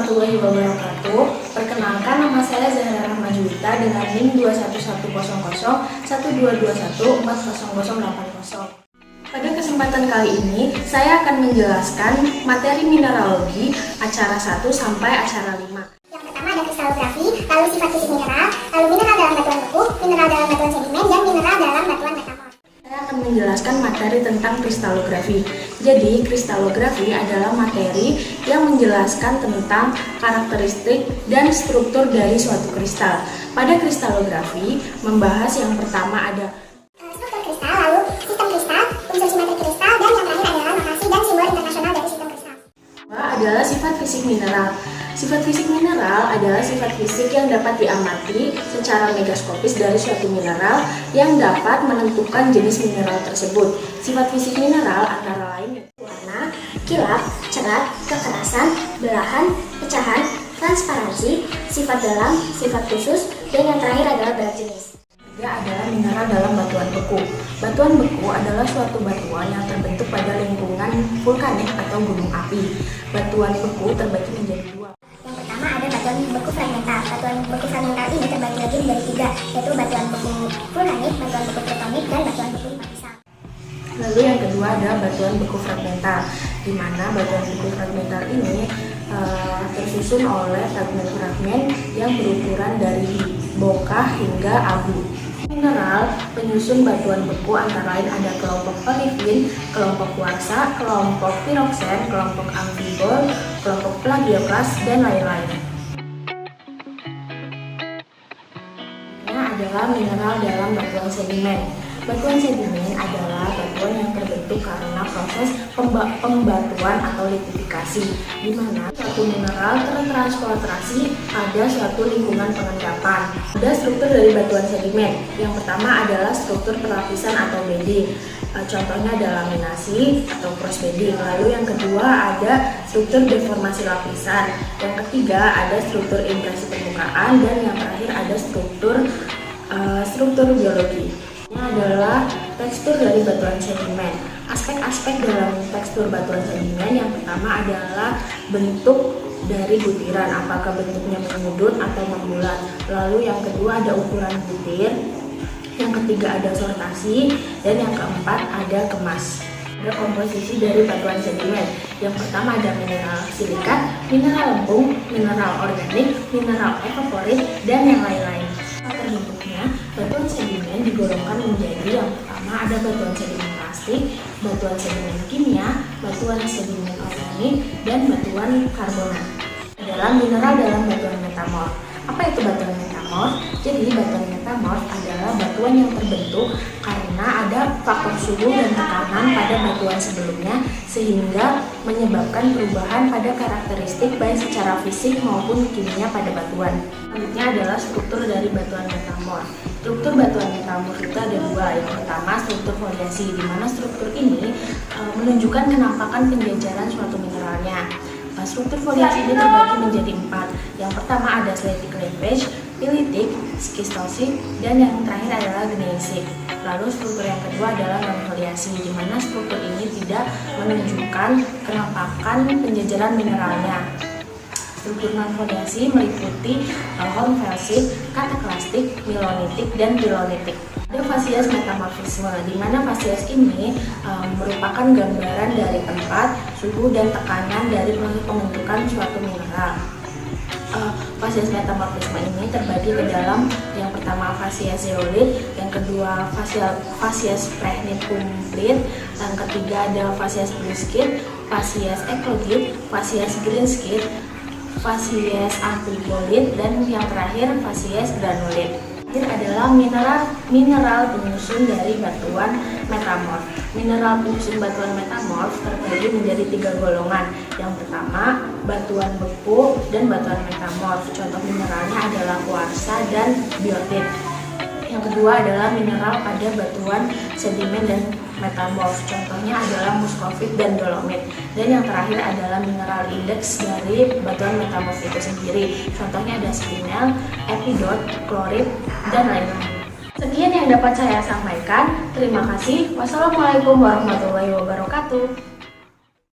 warahmatullahi wabarakatuh. Perkenalkan, nama saya Zahra Rahmajuwita dengan NIM 2110012214080. Pada kesempatan kali ini, saya akan menjelaskan materi mineralogi acara 1 sampai acara 5. Yang pertama ada kristalografi, lalu sifat fisik mineral, lalu mineral dalam batuan beku, mineral dalam batuan sedimen, dan mineral dalam batuan metamorf. Saya akan menjelaskan materi tentang kristalografi. Jadi, kristalografi adalah materi yang menjelaskan tentang karakteristik dan struktur dari suatu kristal. Pada kristalografi, membahas yang pertama ada struktur kristal, lalu sistem kristal, unsur simetri kristal, dan yang terakhir adalah notasi dan simbol internasional dari sistem kristal. Kedua adalah sifat fisik mineral. Sifat fisik mineral adalah sifat fisik yang dapat diamati secara megaskopis dari suatu mineral yang dapat menentukan jenis mineral tersebut. Sifat fisik mineral antara lain warna, kilap, cerah, kekerasan, belahan, pecahan, transparansi, sifat dalam, sifat khusus, dan yang terakhir adalah berat jenis. Ketiga adalah mineral dalam batuan beku. Batuan beku adalah suatu batuan yang terbentuk pada lingkungan vulkanik atau gunung api. Batuan beku terbagi menjadi dua. Yang pertama ada batuan beku fragmental. Batuan beku fragmental ini terbagi lagi menjadi tiga, yaitu batuan beku vulkanik, batuan beku tektonik, dan batuan beku lapisan. Lalu yang kedua ada batuan beku fragmental, di mana batuan beku fragmental ini tersusun oleh fragmen-fragmen yang berukuran dari bokah hingga abu. Mineral penyusun batuan beku antara lain ada kelompok olivin, kelompok kuarsa, kelompok piroksen, kelompok amfibol, kelompok plagioklas, dan lain-lain. Ini adalah mineral dalam batuan sedimen. Batuan sedimen adalah batuan yang terbentuk karena proses pembatuan atau litifikasi, di mana suatu mineral tertransportasi pada suatu lingkungan pengendapan. Ada struktur dari batuan sedimen. Yang pertama adalah struktur perlapisan atau bedding. Contohnya ada laminasi atau cross bedding. Lalu yang kedua ada struktur deformasi lapisan. Yang ketiga ada struktur impresi permukaan, dan yang terakhir ada struktur biologi. Ini adalah tekstur dari batuan sedimen. Aspek-aspek dalam tekstur batuan sedimen yang pertama adalah bentuk dari butiran, apakah bentuknya mengudut atau membulat. Lalu yang kedua ada ukuran butir. Yang ketiga ada sortasi, dan yang keempat ada kemas. Ada komposisi dari batuan sedimen. Yang pertama ada mineral silikat, mineral lempung, mineral organik, mineral evaporit, dan yang lain-lain. Terbentuknya batuan sedimen digolongkan menjadi yang pertama ada batuan sedimen plastik, batuan sedimen kimia, batuan sedimen organik, dan batuan karbonat. Adalah mineral dalam batuan metamorf. Apa itu batuan metamorf? Jadi batuan metamorf adalah batuan yang terbentuk karena ada faktor suhu dan tekanan pada batuan sebelumnya sehingga menyebabkan perubahan pada karakteristik baik secara fisik maupun kimia pada batuan. Selanjutnya adalah struktur dari batuan metamorf. Struktur batuan metamorf itu ada dua. Yang pertama struktur foliasi, di mana struktur ini menunjukkan kenampakan penjajaran suatu mineralnya. Struktur foliasi ini terbagi menjadi 4. Yang pertama ada slate cleavage, pilitic, skistosis, dan yang terakhir adalah gneissic. Lalu struktur yang kedua adalah non-foliasi, di mana struktur ini tidak menunjukkan kenampakan penjajaran mineralnya. Struktur non-foliasi meliputi hornfelsite, kataklastik, milonitik, dan pilonitik. Ada fasies metamorfisme, di mana fasies ini merupakan gambaran dari tempat, suhu, dan tekanan dari proses pembentukan suatu mineral. Fasies metamorfisme ini terbagi ke dalam yang pertama fasies zeolit, yang kedua fasies prehnit kumplit, yang ketiga ada fasies blueskit, fasies eklogit, fasies greenskit, fasies amfibolit, dan yang terakhir fasies granulit. Adalah mineral penyusun dari batuan metamorf. Mineral penyusun batuan metamorf terbagi menjadi 3 golongan. Yang pertama batuan beku dan batuan metamorf. Contoh mineralnya adalah kuarsa dan biotit. Yang kedua adalah mineral pada batuan sedimen dan metamorf. Contohnya adalah muskovit dan dolomit. Dan yang terakhir adalah mineral indeks dari batuan metamorf itu sendiri. Contohnya ada spinel, epidot, klorit, dan lain-lain. Sekian yang dapat saya sampaikan. Terima kasih. Wassalamualaikum warahmatullahi wabarakatuh.